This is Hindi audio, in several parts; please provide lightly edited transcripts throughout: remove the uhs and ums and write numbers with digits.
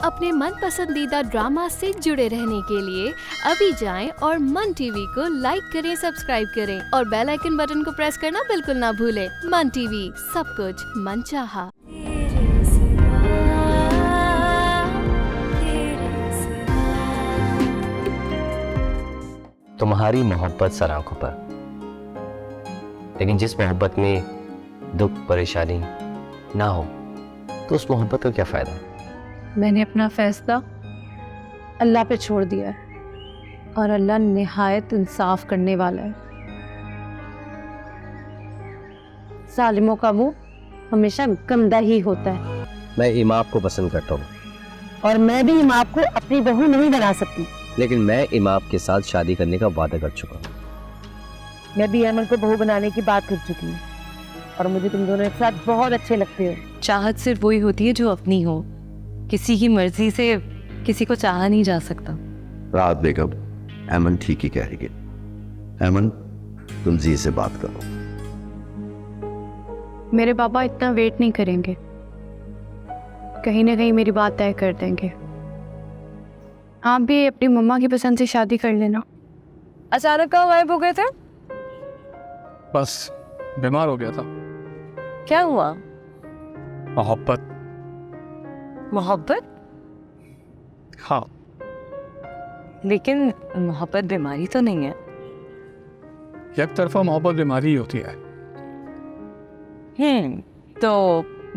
अपने मन पसंदीदा ड्रामा से जुड़े रहने के लिए अभी जाएं और मन टीवी को लाइक करें, सब्सक्राइब करें और बेल आइकन बटन को प्रेस करना बिल्कुल ना भूलें। मन टीवी, सब कुछ मनचाहा। तुम्हारी मोहब्बत सर आंखों पर, लेकिन जिस मोहब्बत में दुख परेशानी ना हो तो उस मोहब्बत का क्या फायदा। मैंने अपना फैसला अल्लाह पे छोड़ दिया है और अल्लाह निहायत इंसाफ करने वाला है। जालिमों का मुंह हमेशा गंदा ही होता है। मैं इमाम को पसंद करता हूँ और मैं भी इमाम को अपनी बहू नहीं बना सकती, लेकिन मैं इमाम के साथ शादी करने का वादा कर चुका हूँ। मैं भी अमन को बहू बनाने की बात कर चुकी हूँ और मुझे तुम दोनों एक साथ बहुत अच्छे लगते हो। चाहत सिर्फ वही होती है जो अपनी हो, किसी की मर्जी से किसी को चाहा नहीं जा सकता। रात बेगम, अमन ठीक ही कह रही है। अमन, तुम जी से बात करो। मेरे पापा इतना वेट नहीं करेंगे, कहीं ना कहीं मेरी बात तय कर देंगे। आप भी अपनी मम्मा की पसंद से शादी कर लेना। अचानक कहाँ गायब हो गए थे? बस बीमार हो गया था। क्या हुआ? मोहब्बत। मोहब्बत? हाँ, लेकिन मोहब्बत बीमारी तो नहीं है। एक तरफा मोहब्बत बीमारी ही होती है। तो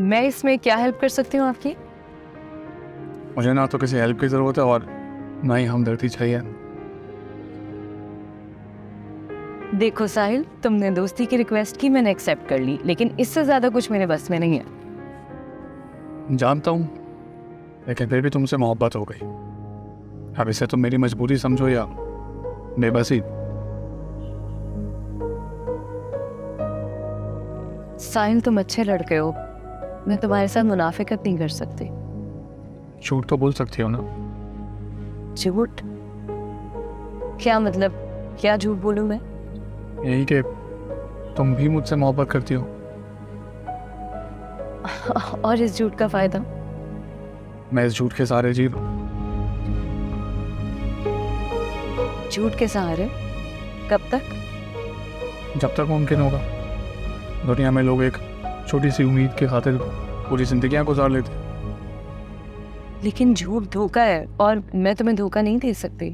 मैं इसमें क्या हेल्प कर सकती हूँ आपकी? मुझे ना तो किसी हेल्प की जरूरत है और ना ही हमदर्दी चाहिए। देखो साहिल, तुमने दोस्ती की रिक्वेस्ट की, मैंने एक्सेप्ट कर ली, लेकिन इससे ज्यादा कुछ मेरे बस में नहीं है। जानता हूँ, लेकिन फिर भी तुमसे मोहब्बत हो गई। अब इसे तुम मेरी मजबूरी समझो या बेबसी। साहिल, तुम अच्छे लड़के हो, मैं तुम्हारे साथ मुनाफिकत नहीं कर सकती। झूठ तो बोल सकती हो ना। झूठ? क्या मतलब? क्या झूठ बोलूं मैं? यही कि तुम भी मुझसे मोहब्बत करती हो। और इस झूठ का फायदा? मैं इस झूठ के सहारे जी रहा हूं। झूठ के सहारे? कब तक? जब तक मुमकिन होगा। दुनिया में लोग एक छोटी सी उम्मीद की खातिर पूरी जिंदगियां गुजार लेते। लेकिन झूठ धोखा है और मैं तुम्हें धोखा नहीं दे सकती।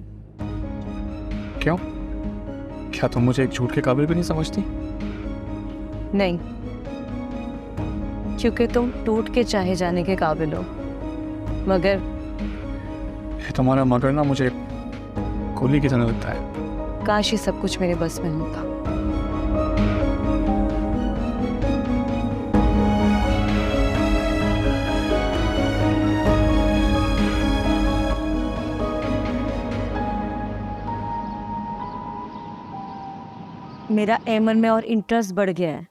क्यों? क्या तुम मुझे एक झूठ के काबिल भी नहीं समझती? नहीं, क्योंकि तुम टूट के चाहे जाने के काबिल हो। मगर ये तुम्हारा मगर ना मुझे गोली की तरह लगता है। काश ये सब कुछ मेरे बस में होता। मेरा एमन में और इंटरेस्ट बढ़ गया है।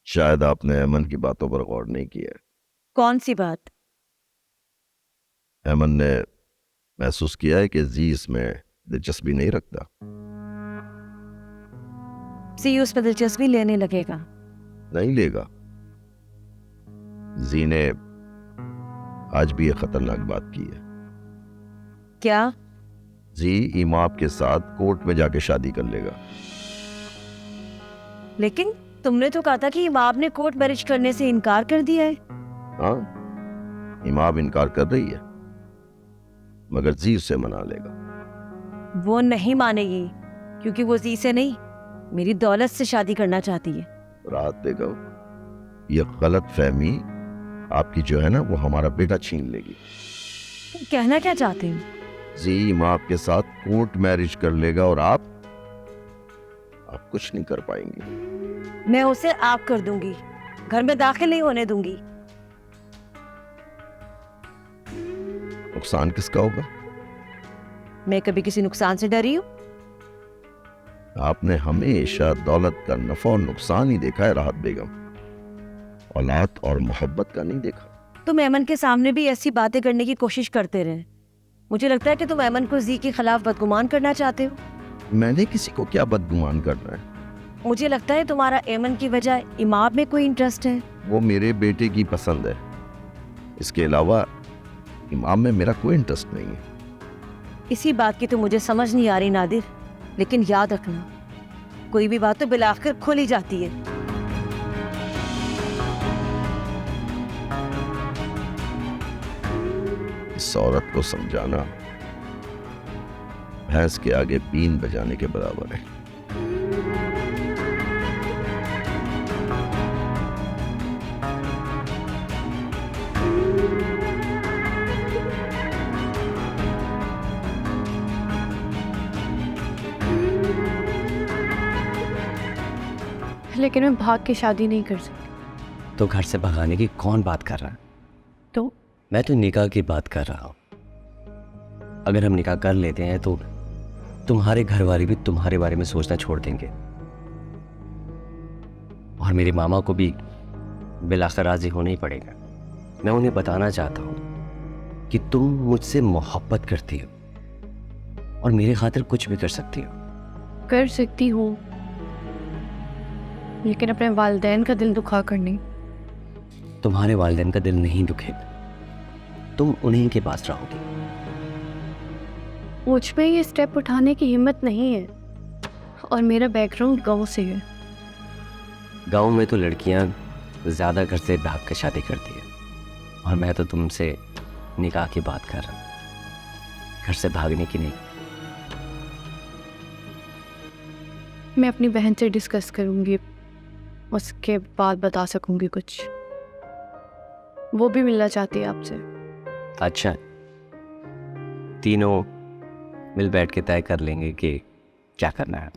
शायद आपने अमन की बातों पर गौर नहीं किया। कौन सी बात? अमन ने महसूस किया है कि जी इसमें दिलचस्पी नहीं रखता। सी उस पर दिलचस्पी लेने लगेगा। नहीं लेगा। जी ने आज भी एक खतरनाक बात की है। क्या? जी इमाम के साथ कोर्ट में जाके शादी कर लेगा। लेकिन तुमने तो कहा था कि इमाम ने कोर्ट मैरिज करने से इनकार कर दिया है। हाँ, इमाम इनकार कर रही है, मगर जी उसे मना लेगा। वो नहीं मानेगी, क्योंकि वो जी से नहीं, मेरी दौलत से शादी करना चाहती है। रात बेगम, ये गलत फहमी आपकी जो है ना, वो हमारा बेटा छीन लेगी। तुम कहना क्या चाहते हो? जी इमाम के साथ कोर्ट मैरिज कर लेगा और आप कुछ नहीं कर पाएंगे। मैं उसे आप कर दूंगी, घर में दाखिल नहीं होने दूंगी। नुकसान किसका होगा? मैं कभी किसी नुकसान से डरी हूं? आपने हमेशा दौलत का नफा और नुकसान ही देखा है राहत बेगम, औलाद और मोहब्बत का नहीं देखा। तुम ऐमन के सामने भी ऐसी बातें करने की कोशिश करते रहे। मुझे लगता है कि तुम ऐमन को जी के खिलाफ बदगुमान करना चाहते हो। मैंने किसी को क्या बदगुमान करना है? मुझे लगता है तुम्हारा ऐमन की वजह इमाम में कोई इंटरेस्ट है। वो मेरे बेटे की पसंद है। इसके अलावा इमाम में मेरा कोई इंटरेस्ट नहीं है। इसी बात की तो मुझे समझ नहीं आ रही नादिर, लेकिन याद रखना कोई भी बात तो बिलाखिर खुल ही जाती है। इस औरत को समझाना भैंस के आगे बीन बजाने के बराबर है। लेकिन मैं भाग के शादी नहीं कर सकती। तो घर से भगाने की कौन बात कर रहा है? तो मैं तो निकाह की बात कर रहा हूँ। अगर हम निकाह कर लेते हैं तो तुम्हारे घर वाले भी तुम्हारे बारे में सोचना छोड़ देंगे, और मेरे मामा को भी बिलाखिर राजी होना ही पड़ेगा। मैं उन्हें बताना चाहता हूँ कि तुम मुझसे मोहब्बत करती हो और मेरे खातिर कुछ भी कर सकती हो। कर सकती हूँ, लेकिन अपने वालिदैन का दिल दुखा कर नहीं। तुम्हारे वालिदैन का दिल नहीं दुखेगा, तुम उन्हीं के पास रहोगी। मुझ में ये स्टेप उठाने की हिम्मत नहीं है, और मेरा बैकग्राउंड गांव से है। गांव में तो लड़कियां ज्यादा घर से भाग के शादी करती है, और मैं तो तुमसे निकाह की बात कर रहा हूं, घर से भागने की नहीं। मैं अपनी बहन से डिस्कस करूंगी, उसके बाद बता सकूंगी कुछ। वो भी मिलना चाहती है आपसे। अच्छा, तीनों मिल बैठ के तय कर लेंगे कि क्या करना है।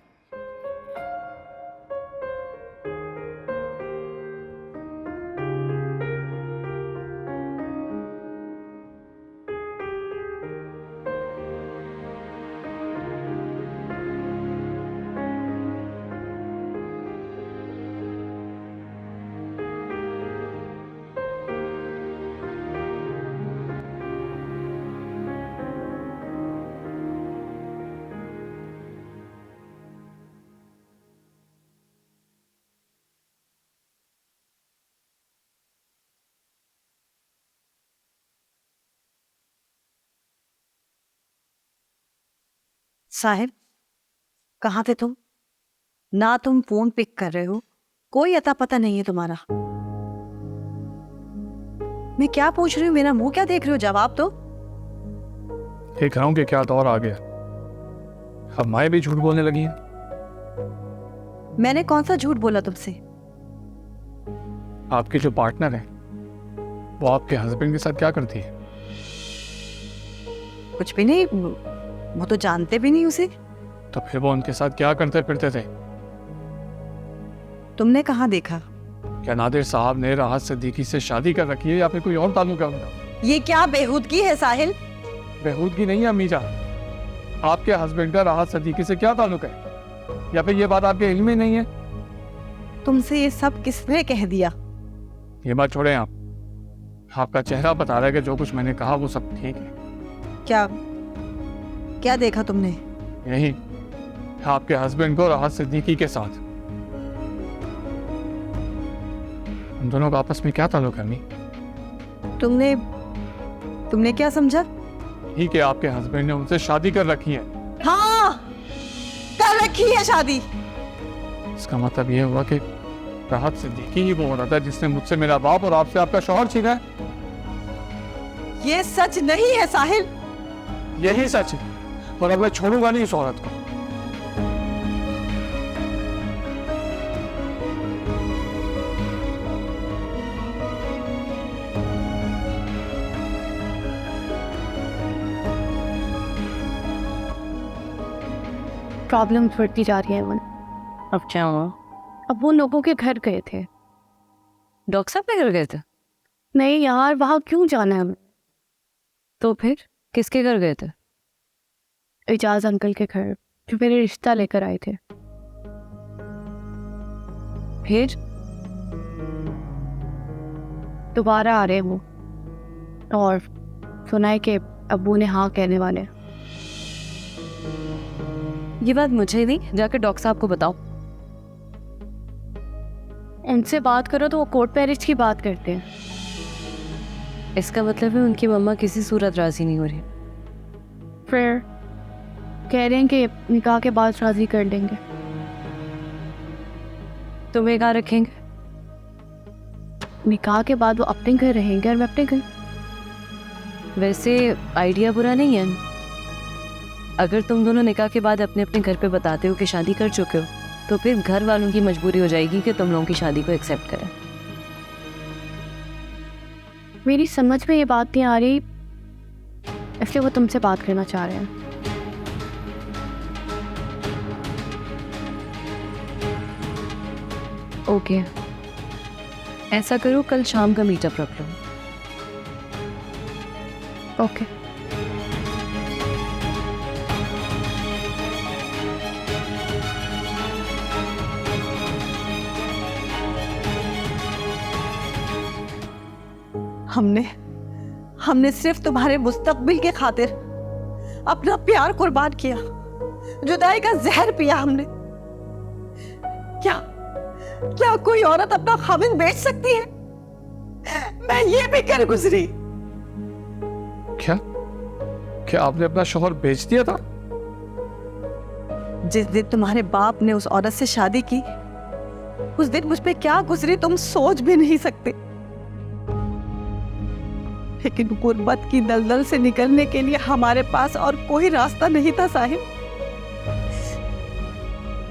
साहिब, कहाँ थे तुम? ना तुम फोन पिक कर रहे हो, कोई अता पता नहीं है तुम्हारा। मैं क्या पूछ रही हूँ, मेरा मुंह क्या देख रहे हो? जवाब दो। देख रहा हूँ कि क्या दौर आ गया, अब माए भी झूठ बोलने लगी है। मैंने कौन सा झूठ बोला तुमसे? आपकी जो पार्टनर है वो आपके हस्बैंड के साथ क्या करती है? कुछ भी नहीं, वो तो जानते भी नहीं उसे। तो फिर वो उनके साथ क्या करते फिरते थे? तुमने कहाँ देखा? क्या नादिर साहब ने राहत सिद्दीकी से शादी कर रखी है या फिर कोई और ताल्लुक है उनका? ये क्या बेहूदगी है साहिल? बेहूदगी नहीं है अम्मी जान, आपके हस्बैंड का राहत सिद्दीकी से क्या ताल्लुक है, या फिर ये बात आपके इल्म में नहीं है? तुमसे ये सब किसने कह दिया? ये बात छोड़ें आप, आपका चेहरा बता रहा है कि जो कुछ मैंने कहा वो सब ठीक है। क्या क्या देखा तुमने? यही आपके हस्बैंड को राहत सिद्दीकी के साथ। उन दोनों का आपस में क्या ताल्लुक है अम्मी? तुमने क्या समझा? ही कि आपके हस्बैंड ने उनसे शादी कर रखी है। हाँ, कर रखी है शादी। इसका मतलब ये हुआ कि राहत सिद्दीकी ही वो औरत है जिसने मुझसे मेरा बाप और आपसे आपका शौहर छीना है। ये सच नहीं है साहिल। यही सच है, और अब मैं छोड़ूंगा नहीं इस औरत को। प्रॉब्लम बढ़ती जा रही है मन। अब क्या हुआ? अब वो लोगों के घर गए थे। डॉक्टर साहब के घर गए थे? नहीं यार, वहाँ क्यों जाना है हमें? तो फिर किसके घर गए थे? इजाज अंकल के घर, जो मेरे रिश्ता लेकर आए थे। फिर दोबारा आ रहे हैं वो, और सुना है कि अब्बू ने हाँ कहने वाले हैं। ये बात मुझे नहीं, जाकर डॉक्टर साहब को बताओ। उनसे बात करो तो वो कोर्ट मैरिज की बात करते हैं। इसका मतलब है उनकी मम्मा किसी सूरत राजी नहीं हो रही। फिर कह रहे हैं कि निकाह के बाद शादी कर देंगे। तुम्हें कहाँ रखेंगे? निकाह के बाद वो अपने घर रहेंगे और मैं अपने घर। वैसे आइडिया बुरा नहीं है। अगर तुम दोनों निकाह के बाद अपने अपने घर पे बताते हो कि शादी कर चुके हो, तो फिर घर वालों की मजबूरी हो जाएगी कि तुम लोगों की शादी को एक्सेप्ट करें। मेरी समझ में ये बात नहीं आ रही, इसलिए वो तुमसे बात करना चाह रहे हैं। ओके, ऐसा करो कल शाम का मीटअप रख लो। ओके। हमने सिर्फ तुम्हारे मुस्तकबिल के खातिर अपना प्यार कुर्बान किया, जुदाई का जहर पिया हमने। क्या कोई औरत अपना खामिद बेच सकती है? मैं ये भी कर गुजरी। क्या आपने अपना शौहर बेच दिया था? जिस दिन तुम्हारे बाप ने उस औरत से शादी की, उस दिन मुझ पे क्या गुजरी तुम सोच भी नहीं सकते। लेकिन गुर्बत की दलदल से निकलने के लिए हमारे पास और कोई रास्ता नहीं था साहिब।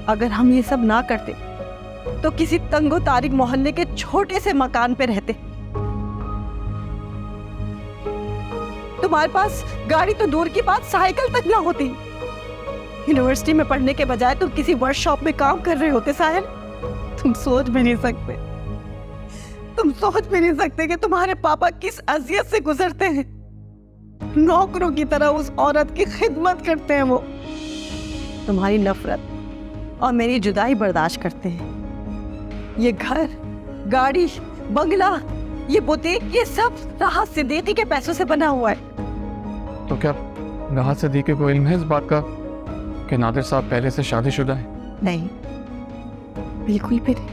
अगर हम ये सब ना करते तो किसी तंगो तारिक मोहल्ले के छोटे से मकान पे रहते। तुम्हारे पास गाड़ी तो दूर की बात, साइकिल तक ना होती। यूनिवर्सिटी में पढ़ने के बजाय तुम किसी वर्कशॉप में काम कर रहे होते साहिब। तुम सोच भी नहीं सकते कि तुम्हारे पापा किस अजियत से गुजरते हैं। नौकरों की तरह उस औरत की खिदमत करते हैं वो। तुम्हारी नफरत और मेरी जुदाई बर्दाश्त करते हैं। ये घर, गाड़ी, बंगला, ये बुटीक, ये सब राहत सिद्दीकी के पैसों से बना हुआ है। तो क्या राहत सिद्दीकी को इल्म है इस बात का कि नादिर साहब पहले से शादीशुदा है? नहीं, बिल्कुल भी नहीं।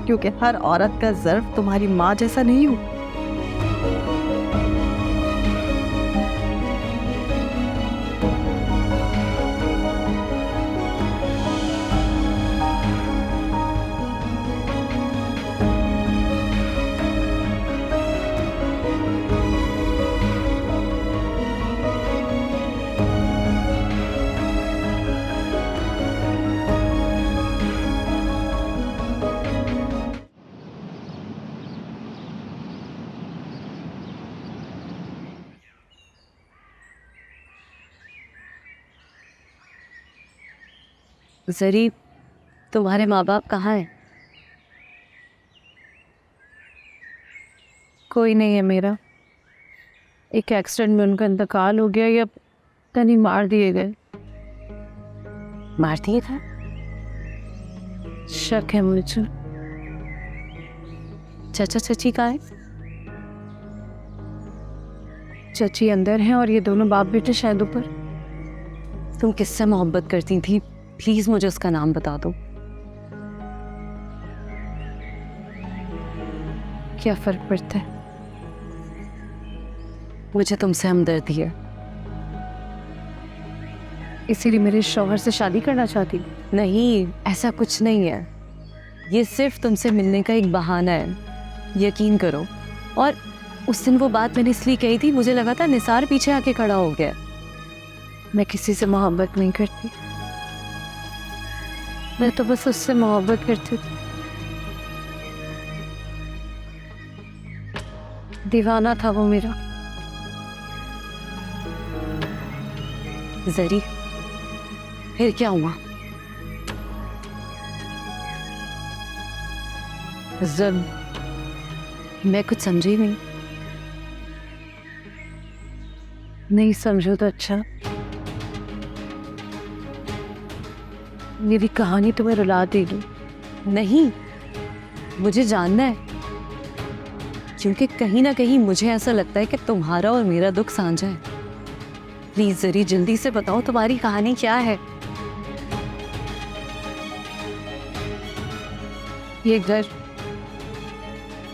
क्योंकि हर औरत का ज़र्फ तुम्हारी माँ जैसा नहीं हो। जरी, तुम्हारे माँ बाप कहाँ हैं? कोई नहीं है मेरा। एक एक्सीडेंट में उनका इंतकाल हो गया या पता नहीं मार दिए गए। मार दिए था? शक है मुझे। चाचा चाची कहाँ है? चाची अंदर है और ये दोनों बाप बेटे शायद ऊपर। तुम किससे मोहब्बत करती थी? प्लीज मुझे उसका नाम बता दो। क्या फर्क पड़ता है? मुझे तुमसे हमदर्दी है। इसीलिए मेरे शौहर से शादी करना चाहती? नहीं, ऐसा कुछ नहीं है। ये सिर्फ तुमसे मिलने का एक बहाना है, यकीन करो। और उस दिन वो बात मैंने इसलिए कही थी, मुझे लगा था निसार पीछे आके खड़ा हो गया। मैं किसी से मोहब्बत नहीं करती, मैं तो बस उससे मोहब्बत करती थी। दीवाना था वो मेरा। जरी, फिर क्या हुआ? जब मैं कुछ समझी नहीं। नहीं समझो तो अच्छा। मेरी कहानी तुम्हें रुला देगी। नहीं, मुझे जानना है, क्योंकि कहीं ना कहीं मुझे ऐसा लगता है कि तुम्हारा और मेरा दुख साझा है। प्लीज जरी जल्दी से बताओ तुम्हारी कहानी क्या है। ये घर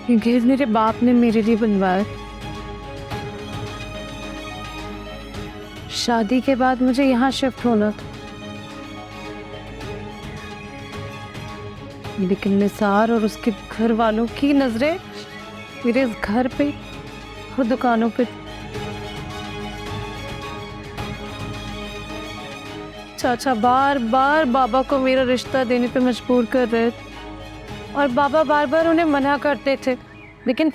ये घर मेरे बाप ने मेरे लिए बनवाया। शादी के बाद मुझे यहाँ शिफ्ट होना था, लेकिन निसार और उसके घर वालों की नजरें मेरे इस घर पे और दुकानों पे। चाचा बार बार बाबा को मेरा रिश्ता देने पे मजबूर कर रहे थे और बाबा बार बार उन्हें मना करते थे, लेकिन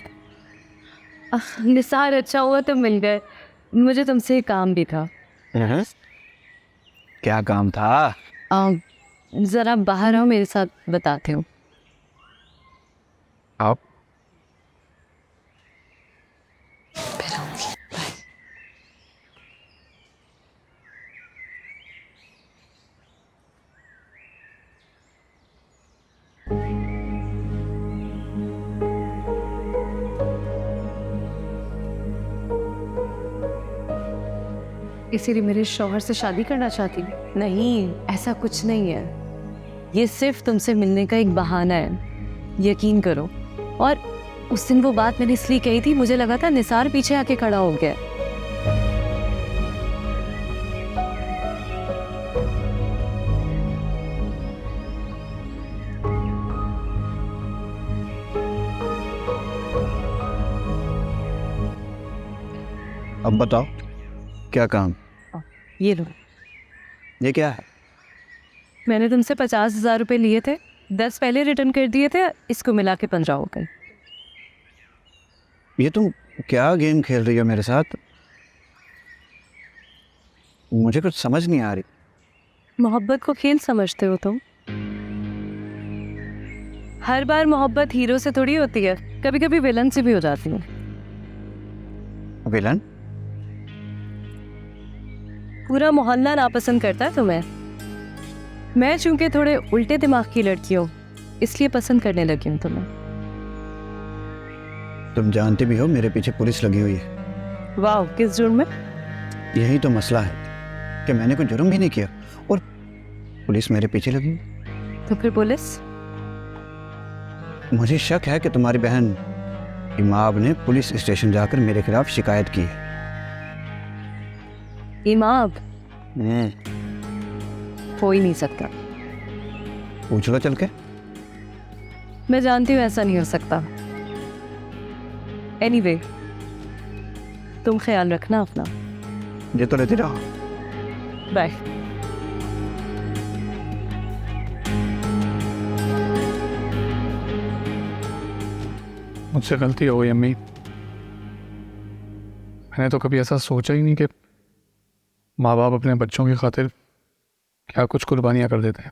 निसार अच्छा हुआ तो मिल गए। मुझे तुमसे एक काम भी था। क्या काम था? जरा बाहर आओ, मेरे साथ बताते हो। आप इसीलिए मेरे शौहर से शादी करना चाहती हूँ। नहीं, ऐसा कुछ नहीं है। ये सिर्फ तुमसे मिलने का एक बहाना है, यकीन करो। और उस दिन वो बात मैंने इसलिए कही थी, मुझे लगा था निसार पीछे आके खड़ा हो गया। अब बताओ क्या काम? ये लो, ये क्या है? मैंने तुमसे 50,000 रुपये लिए थे, 10 पहले रिटर्न कर दिए थे, इसको मिला के 15 हो गए। ये तुम क्या गेम खेल रही हो मेरे साथ? मुझे कुछ समझ नहीं आ रही। मोहब्बत को खेल समझते हो तुम? हर बार मोहब्बत हीरो से थोड़ी होती है, कभी कभी विलन से भी हो जाती है। विलन? पूरा मोहल्ला नापसंद करता है तुम्हें। मैं चूंकि थोड़े उल्टे दिमाग की लड़की हूँ, इसलिए पसंद करने लगी हूँ तुम्हें। तुम जानते भी हो मेरे पीछे पुलिस लगी हुई है। वाह, किस जुर्म में? यही तो मसला है कि मैंने कोई जुर्म भी नहीं किया और पुलिस मेरे पीछे लगी। तो फिर पुलिस? मुझे शक है कि तुम्हारी बहन इमाब ने पुलिस स्टेशन जाकर मेरे खिलाफ शिकायत की है। इमाब? हो ही नहीं सकता। पूछ लो चल के। मैं जानती हूँ ऐसा नहीं हो सकता। एनीवे, तुम ख्याल रखना अपना। ये तो लेते रहो। बाय। मुझसे गलती हो गई अम्मी। मैंने तो कभी ऐसा सोचा ही नहीं कि माँ बाप अपने बच्चों की खातिर क्या कुछ कुर्बानियां कर देते हैं।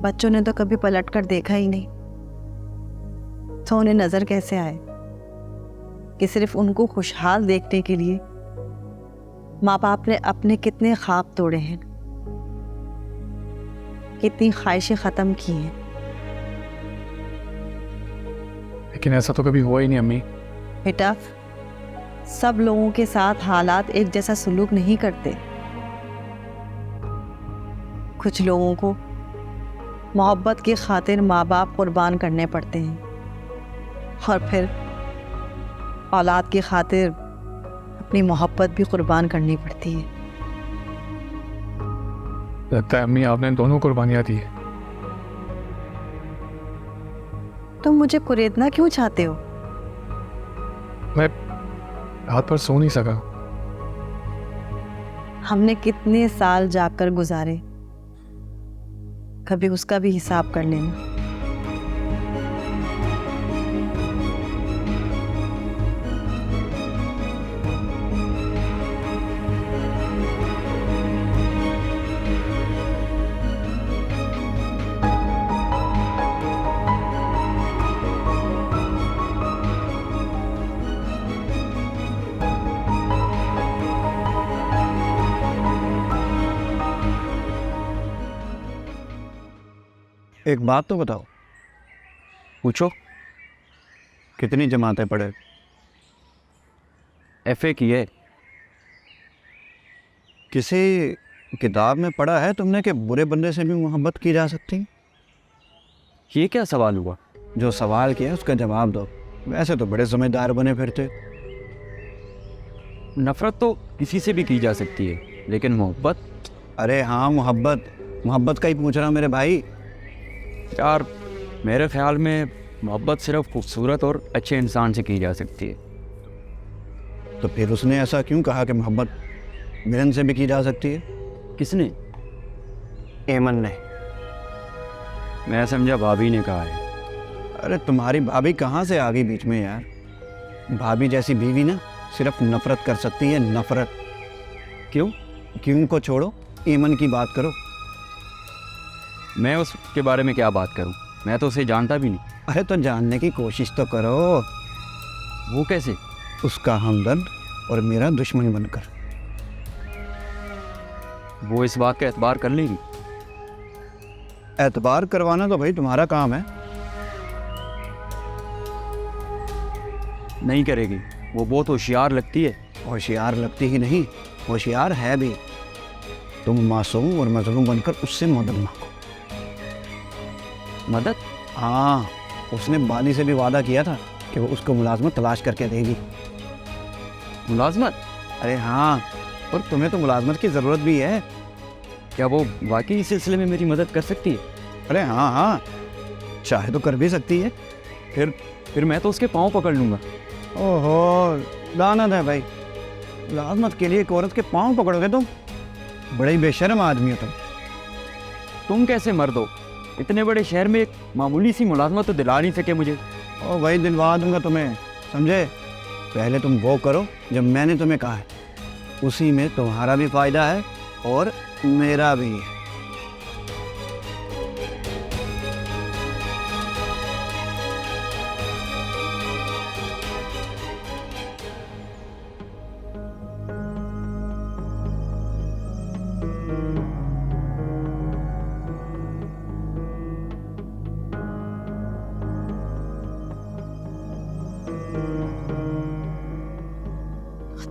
बच्चों ने तो कभी पलट कर देखा ही नहीं, तो उन्हें नजर कैसे आए कि सिर्फ उनको खुशहाल देखने के लिए माँ बाप ने अपने कितने ख्वाब तोड़े हैं, कितनी ख्वाहिशें खत्म की हैं। लेकिन ऐसा तो कभी हुआ ही नहीं अम्मी। बेटा, सब लोगों के साथ हालात एक जैसा सुलूक नहीं करते। कुछ लोगों को मोहब्बत की खातिर माँ बाप कुर्बान करने पड़ते हैं और फिर औलाद की खातिर अपनी मोहब्बत भी कुर्बान करनी पड़ती है। लगता है अम्मी आपने दोनों कुर्बानियां दी है। तुम मुझे कुरेदना क्यों चाहते हो? मैं रात भर सो नहीं सका। हमने कितने साल जाकर गुजारे, कभी उसका भी हिसाब कर लेना। एक बात तो बताओ, पूछो कितनी जमातें पढ़े? FA की है। किसी किताब में पढ़ा है तुमने कि बुरे बंदे से भी मोहब्बत की जा सकती है? ये क्या सवाल हुआ? जो सवाल किया उसका जवाब दो। वैसे तो बड़े समझदार बने फिरते। नफरत तो किसी से भी की जा सकती है, लेकिन मोहब्बत? अरे हाँ, मोहब्बत का ही पूछ रहा हूँ मेरे भाई। यार मेरे ख्याल में मोहब्बत सिर्फ खूबसूरत और अच्छे इंसान से की जा सकती है। तो फिर उसने ऐसा क्यों कहा कि मोहब्बत विलन से भी की जा सकती है? किसने? एमन ने। मैं समझा भाभी ने कहा है। अरे तुम्हारी भाभी कहाँ से आ गई बीच में यार? भाभी जैसी बीवी ना सिर्फ नफरत कर सकती है, नफरत। क्यों को छोड़ो, एमन की बात करो। मैं उसके बारे में क्या बात करूं? मैं तो उसे जानता भी नहीं। अरे तो जानने की कोशिश तो करो। वो कैसे? उसका हमदर्द और मेरा दुश्मन बनकर। वो इस बात का एतबार कर लेगी? एतबार करवाना तो भाई तुम्हारा काम है। नहीं करेगी। वो बहुत होशियार लगती है। होशियार लगती ही नहीं, होशियार है भी। तुम मासूम और मजलूम बनकर उससे मदद मांगो। मदद? हाँ, उसने बाली से भी वादा किया था कि वो उसको मुलाजमत तलाश करके देगी। मुलाजमत? अरे हाँ, और तुम्हें तो मुलाजमत की ज़रूरत भी है। क्या वो वाकई इस सिलसिले में मेरी मदद कर सकती है? अरे हाँ, चाहे तो कर भी सकती है। फिर मैं तो उसके पाँव पकड़ लूँगा। ओहो, लानत है भाई, मुलाजमत के लिए एक औरत के पाँव पकड़ोगे तुम? बड़े ही बेशर्म आदमी हो तुम। तुम कैसे मर्द हो? इतने बड़े शहर में एक मामूली सी मुलाजमत तो दिला नहीं सके मुझे। ओ भाई, दिलवा दूंगा तुम्हें, समझे? पहले तुम वो करो जब मैंने तुम्हें कहा है। उसी में तुम्हारा भी फायदा है और मेरा भी।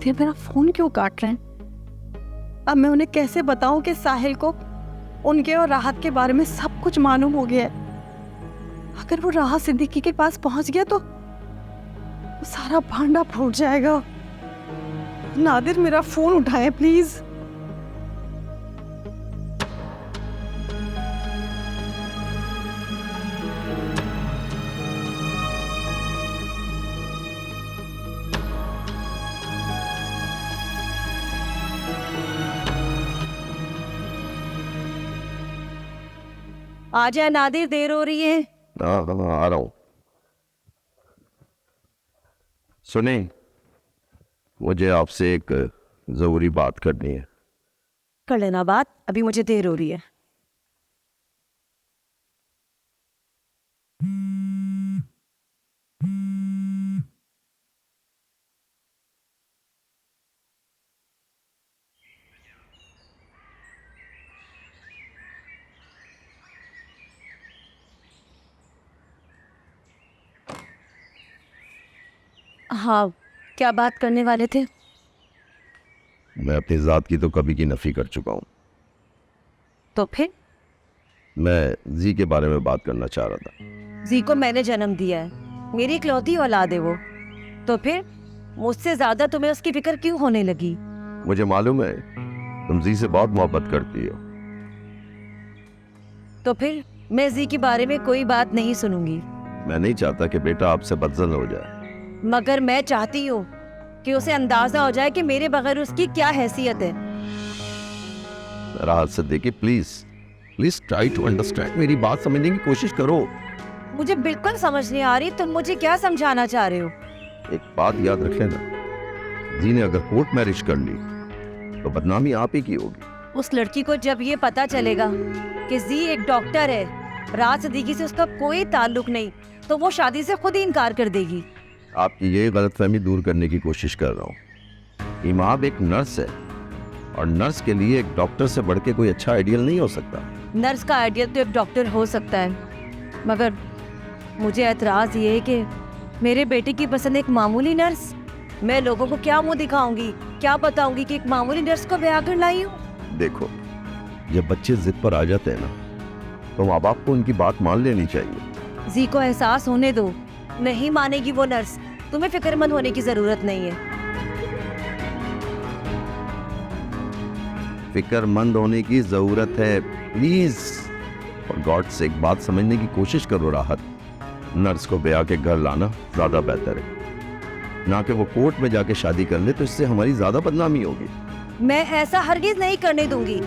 आदित्य मेरा फोन क्यों काट रहे हैं? अब मैं उन्हें कैसे बताऊं कि साहिल को उनके और राहत के बारे में सब कुछ मालूम हो गया है। अगर वो राहत सिद्दीकी के पास पहुंच गया तो सारा भांडा फूट जाएगा। नादिर, मेरा फोन उठाएं प्लीज। आजा नादिर, देर हो रही है। हाँ, आ रहा हूं। सुने, मुझे आपसे एक जरूरी बात करनी है। कर लेना बात, अभी मुझे देर हो रही है। हाँ, क्या बात करने वाले थे? मैं अपनी जात की तो कभी की नफी कर चुका हूं। तो फिर? मैं जी के बारे में बात करना चाह रहा था। जी को मैंने जन्म दिया है, मेरी इकलौती औलाद है वो। तो फिर मुझसे ज्यादा तुम्हें उसकी फिक्र क्यों होने लगी? मुझे मालूम है तुम जी से बहुत मोहब्बत करती हो। तो फिर मैं जी के बारे में कोई बात नहीं सुनूंगी। मैं नहीं चाहता कि बेटा आपसे बदजन हो जाए। मगर मैं चाहती हूँ कि उसे अंदाजा हो जाए कि मेरे बगैर उसकी क्या हैसियत है। राहत से देखिए, प्लीज ट्राई टू अंडरस्टैंड। मेरी बात समझने की कोशिश करो। मुझे बिल्कुल समझ नहीं आ रही तुम मुझे क्या समझाना चाह रहे हो। एक बात याद रख लेना, जी ने अगर कोर्ट मैरिज कर ली तो बदनामी आप ही की होगी। उस लड़की को जब ये पता चलेगा कि जी एक डॉक्टर है, राहत सिद्दीकी से उसका कोई ताल्लुक नहीं, तो वो शादी से खुद ही इनकार कर देगी। आपकी ये गलतफहमी दूर करने की कोशिश कर रहा हूँ। इमाम एक नर्स है और नर्स के लिए एक डॉक्टर से बढ़ के कोई अच्छा आइडियल नहीं हो सकता। नर्स का आइडियल तो एक डॉक्टर हो सकता है, मगर मुझे एतराज ये है कि मेरे बेटे की पसंद एक मामूली नर्स। मैं लोगों को क्या मुंह दिखाऊंगी, क्या बताऊंगी कि एक मामूली नर्स को ब्याह कर लाई हूँ। देखो, जब बच्चे जिद पर आ जाते हैं ना, तो माँ बाप को उनकी बात मान लेनी चाहिए। जी को एहसास होने दो। नहीं मानेगी वो नर्स। तुम्हें फिक्रमंद होने की जरूरत नहीं है। फिक्रमंद होने की जरूरत है, प्लीज। और गॉड से एक बात समझने की कोशिश करो राहत, नर्स को ब्याह के घर लाना ज्यादा बेहतर है, ना कि वो कोर्ट में जाके शादी कर ले, तो इससे हमारी ज्यादा बदनामी होगी। मैं ऐसा हरगिज नहीं करने दूंगी।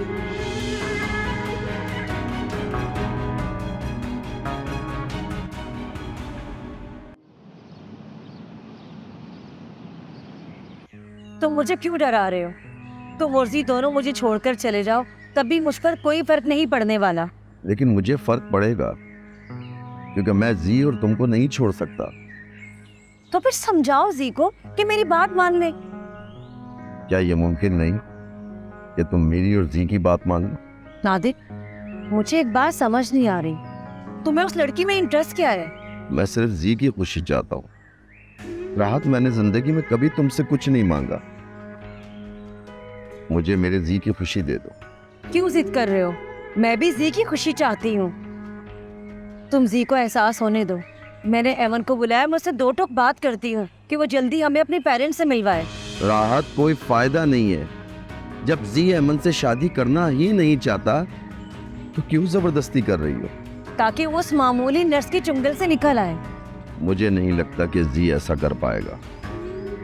तुम मुझे क्यों डरा रहे हो? तुम और जी दोनों मुझे छोड़कर चले जाओ, तब भी मुझ पर कोई फर्क नहीं पड़ने वाला। लेकिन मुझे फर्क पड़ेगा, क्योंकि मैं जी और तुमको नहीं छोड़ सकता। तो फिर समझाओ जी को कि मेरी बात मान ले। क्या ये मुमकिन नहीं कि तुम मेरी और जी की बात मान लो? नादिर, मुझे एक बात समझ नहीं आ रही, तुम्हें उस लड़की में इंटरेस्ट क्या है? मैं सिर्फ जी की खुशी चाहता हूँ राहत। मैंने जिंदगी में कभी तुमसे कुछ नहीं मांगा, मुझे मेरे जी की खुशी दे दो। क्यों जिद कर रहे हो? मैं भी जी की खुशी चाहती हूँ। तुम जी को एहसास होने दो। मैंने एमन को बुलाया, मुझसे दो टोक बात करती हूँ कि वो जल्दी हमें अपने पेरेंट्स से मिलवाए। राहत, कोई फायदा नहीं है। जब जी अमन से शादी करना ही नहीं चाहता तो क्यों जबरदस्ती कर रही हो? ताकि वो उस मामूली नर्स की चुंगल से निकल आए। मुझे नहीं लगता कि जी ऐसा कर पाएगा।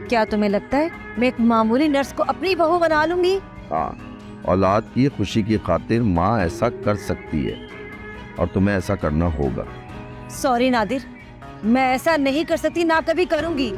क्या तुम्हें लगता है मैं एक मामूली नर्स को अपनी बहू बना लूंगी? हाँ, औलाद की खुशी की खातिर माँ ऐसा कर सकती है और तुम्हें ऐसा करना होगा। सॉरी नादिर, मैं ऐसा नहीं कर सकती, ना कभी करूंगी।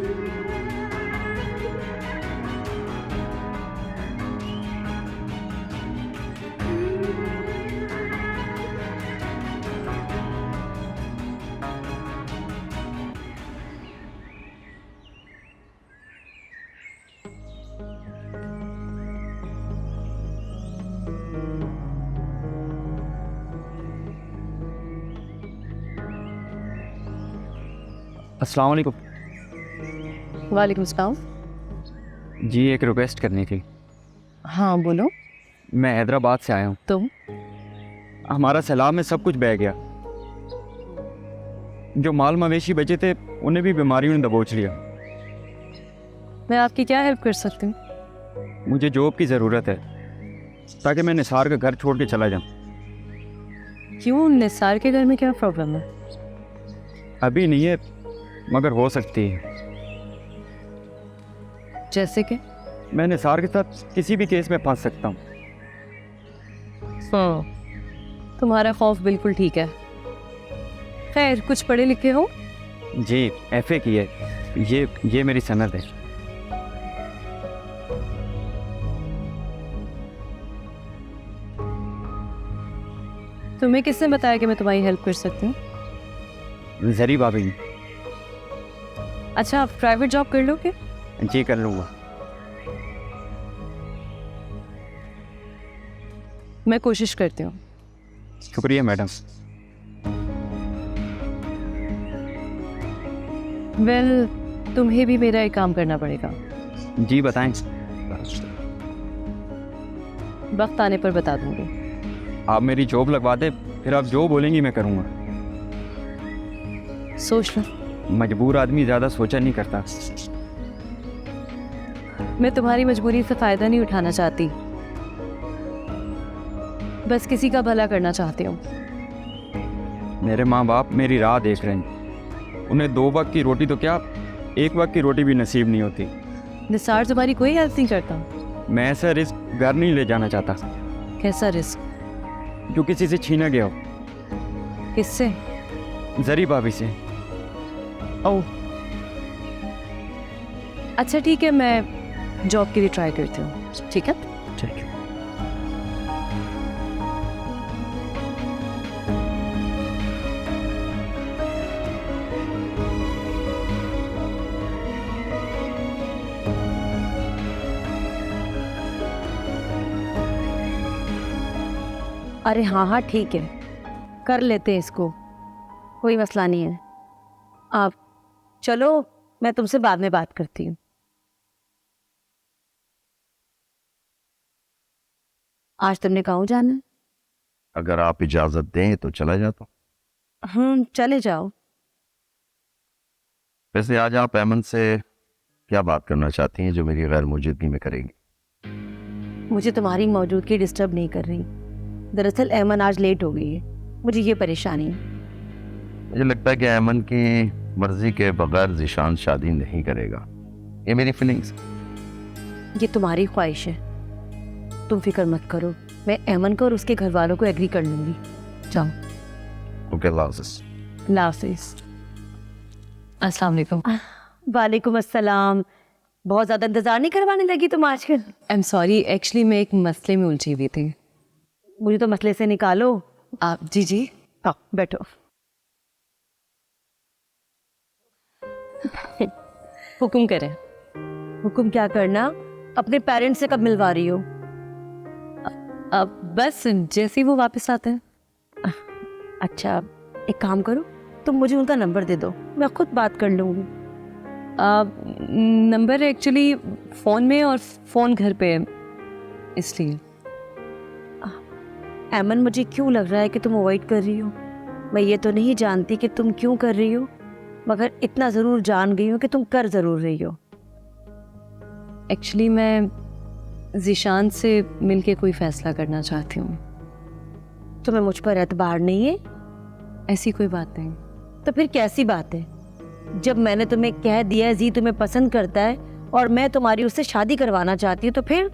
अस्सलाम वालेकुम। वालेकुम सलाम। जी, एक रिक्वेस्ट करनी थी। हाँ बोलो। मैं हैदराबाद से आया हूँ। तुम? हमारा सैलाब में सब कुछ बह गया। जो माल मवेशी बचे थे उन्हें भी बीमारियों ने दबोच लिया। मैं आपकी क्या हेल्प कर सकती हूँ? मुझे जॉब की ज़रूरत है ताकि मैं निसार का घर छोड़ के चला जाऊँ। क्यों, निसार के घर में क्या प्रॉब्लम है? अभी नहीं है, मगर हो सकती है। जैसे कि? मैं निसार के साथ किसी भी केस में फंस सकता हूँ। तुम्हारा खौफ बिल्कुल ठीक है। खैर, कुछ पढ़े लिखे हो? जी, FA की है। ये मेरी सनद है। तुम्हें किसने बताया कि मैं तुम्हारी हेल्प कर सकती हूँ? जरी भाभी। अच्छा, आप प्राइवेट जॉब कर लोगे? जी, कर लूँगा। मैं कोशिश करती हूँ। शुक्रिया मैडम। वेल, तुम्हें भी मेरा एक काम करना पड़ेगा। जी बताएं। वक्त आने पर बता दूंगी। आप मेरी जॉब लगवा दें, फिर आप जो बोलेंगी मैं करूँगा। सोच लो। मजबूर आदमी ज़्यादा सोचा नहीं करता। मैं तुम्हारी मजबूरी से फ़ायदा नहीं उठाना चाहती, बस किसी का भला करना चाहती हूँ। मेरे माँ बाप मेरी राह देख रहे हैं। उन्हें 2 वक्त की रोटी तो क्या, 1 वक्त की रोटी भी नसीब नहीं होती। निसार तुम्हारी कोई हेल्प नहीं करता? मैं ऐसा रिस्क घर नहीं ले जाना चाहता कैसा रिस्क? जो किसी से छीना गया हो। किससे? जरी भाभी से। ओह, अच्छा ठीक है, मैं जॉब के लिए ट्राई करती हूँ। ठीक है? ठीक है। अरे हाँ हाँ ठीक है, कर लेते हैं इसको, कोई मसला नहीं है। आप चलो, मैं तुमसे बाद में बात करती हूँ। आज तुमने कहाँ जाना? अगर आप इजाजत दें तो चला जाता हूँ। चले जाओ। वैसे आज आप ऐमन से क्या बात करना चाहती हैं जो मेरी गैर मौजूदगी में करेंगी? मुझे तुम्हारी मौजूदगी डिस्टर्ब नहीं कर रही। दरअसल ऐमन आज लेट हो गई है, मुझे ये परेशानी है। मुझे लगता है कि ऐमन की मर्जी के बगैर ज़ीशान शादी नहीं करेगा। ये मेरी फीलिंग्स। ये तुम्हारी ख्वाहिश है, तुम फिक्र मत करो, मैं ऐमन को और उसके घर वालों को एग्री कर लूंगी। जाओ। ओके, अल्लाह हाफ़िज़। अल्लाह हाफिज़। अस्सलाम वालेकुम। वालेकुम अस्सलाम। बहुत ज़्यादा इंतज़ार नहीं करवाने लगी तुम आजकल? आई एम सॉरी, एक्चुअली मैं एक मसले में उलझी हुई थी। मुझे तो मसले से निकालो। आप जी आओ बैठो। हुक्म करें। हुक्म क्या करना? अपने पेरेंट्स से कब मिलवा रही हो? अब बस जैसे ही वो वापस आते हैं। अच्छा, एक काम करो, तुम मुझे उनका नंबर दे दो, मैं खुद बात कर लूँगी। नंबर एक्चुअली फ़ोन में और फ़ोन घर पे है, इसलिए। ऐमन, मुझे क्यों लग रहा है कि तुम अवॉइड कर रही हो। मैं ये तो नहीं जानती कि तुम क्यों कर रही हो, मगर इतना ज़रूर जान गई हो कि तुम कर ज़रूर रही हो। एक्चुअली मैं ज़ीशान से मिलके कोई फ़ैसला करना चाहती हूँ। तुम्हें मुझ पर एतबार नहीं है? ऐसी कोई बात नहीं। तो फिर कैसी बात है? जब मैंने तुम्हें कह दिया है जी तुम्हें पसंद करता है और मैं तुम्हारी उससे शादी करवाना चाहती हूँ, तो फिर?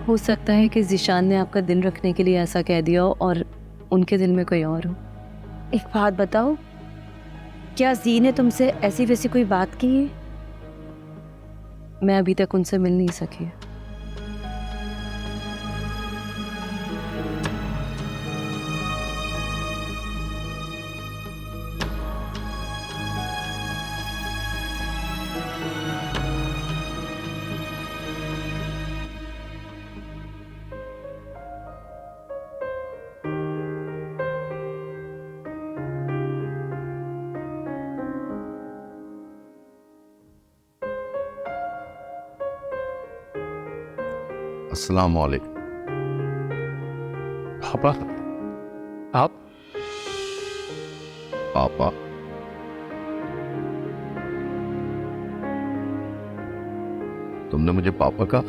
हो सकता है कि ज़ीशान ने आपका दिल रखने के लिए ऐसा कह दिया हो और उनके दिल में कोई और हो। एक बात बताओ, क्या जी ने तुमसे ऐसी वैसी कोई बात की है? मैं अभी तक उनसे मिल नहीं सकी। अस्सलाम वालेकुम। पापा, आप? पापा? तुमने मुझे पापा कहा?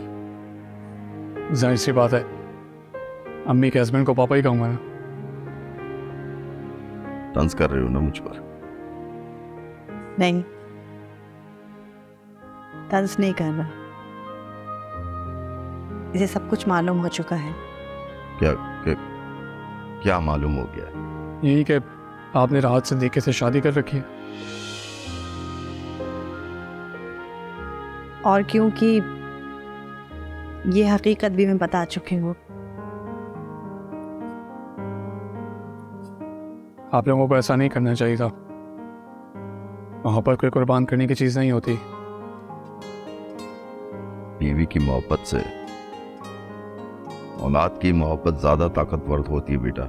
जाहिर सी बात है, अम्मी के हस्बैंड को पापा ही कहूँगा ना। तंज कर रहे हो ना मुझ पर? नहीं, तंज नहीं कर रहा। इसे सब कुछ मालूम हो चुका है। क्या मालूम हो गया? यही कि आपने राहत सिद्दीकी से शादी कर रखी है। और क्योंकि ये हकीकत भी मैं बता चुकी हूँ। आप लोगों को ऐसा नहीं करना चाहिए था। वहाँ पर कोई कुर्बान करने की चीज़ नहीं होती। बीवी की मोहब्बत से औलाद की मोहब्बत ज्यादा ताकतवर होती है बेटा।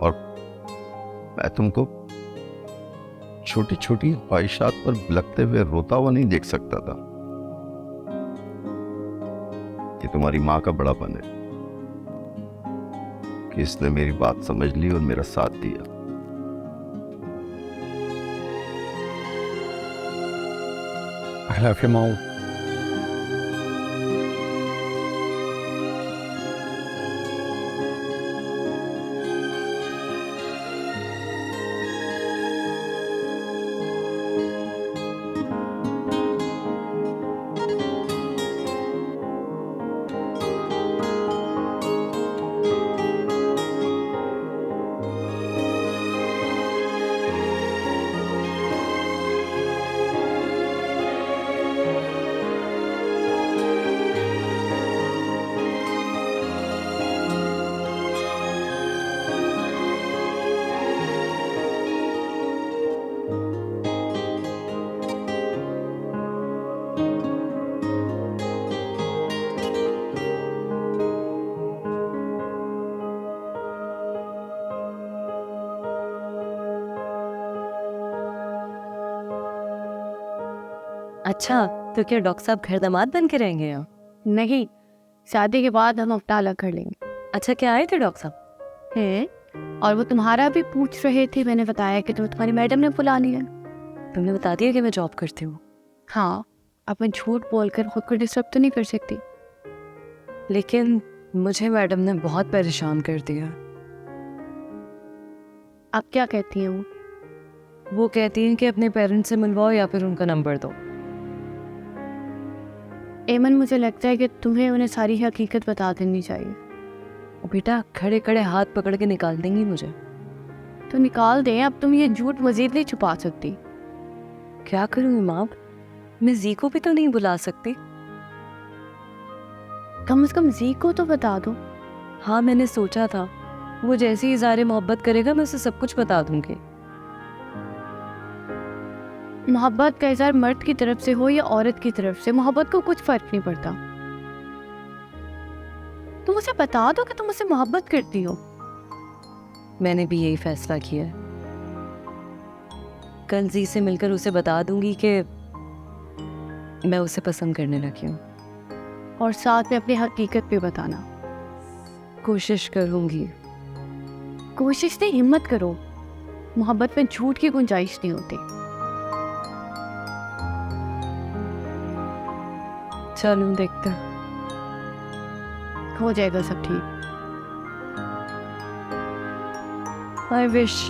और मैं तुमको छोटी छोटी ख्वाहिशात पर बिलखते हुए रोता हुआ नहीं देख सकता था। ये तुम्हारी माँ का बड़ापन है कि इसने मेरी बात समझ ली और मेरा साथ दिया। I love you, Mom. अच्छा, तो क्या डॉक्टर साहब घर दामाद बन के रहेंगे यहाँ? नहीं, शादी के बाद हम अपना अलग कर लेंगे। अच्छा, क्या आए थे डॉक्टर साहब? हैं और वो तुम्हारा भी पूछ रहे थे, मैंने बताया कि तुम्हारी मैडम ने बुला लिया। तुमने बता दिया कि मैं जॉब करती हूँ, हाँ, अब मैं झूठ बोलकर खुद को डिस्टर्ब तो नहीं कर सकती। लेकिन मुझे मैडम ने बहुत परेशान कर दिया। आप क्या कहती हैं? वो कहती हैं कि अपने पेरेंट्स से मिलवाओ या फिर उनका नंबर दो। एमन, मुझे लगता है कि तुम्हें उन्हें सारी हकीकत बता देनी चाहिए। ओ बेटा, खड़े खड़े हाथ पकड़ के निकाल देंगी मुझे। तो निकाल दें, अब तुम ये झूठ मजीद नहीं छुपा सकती। क्या करूँ इमाम, मैं जी को भी तो नहीं बुला सकती। कम से कम जी को तो बता दो। हाँ, मैंने सोचा था, वो जैसे ही इज़हार मोहब्बत करेगा मैं उसे सब कुछ बता दूंगी। मोहब्बत का इज़हार मर्द की तरफ से हो या औरत की तरफ से, मोहब्बत को कुछ फर्क नहीं पड़ता। तुम उसे बता दो कि तुम उसे मोहब्बत करती हो। मैंने भी यही फैसला किया है। कल जी से मिलकर उसे बता दूंगी कि मैं उसे पसंद करने लगी हूँ। और साथ में अपनी हकीकत भी बताना। कोशिश करूंगी। कोशिश नहीं, हिम्मत करो। मोहब्बत में झूठ की गुंजाइश नहीं होती। चलो देखते हैं। हो जाएगा सब ठीक। I wish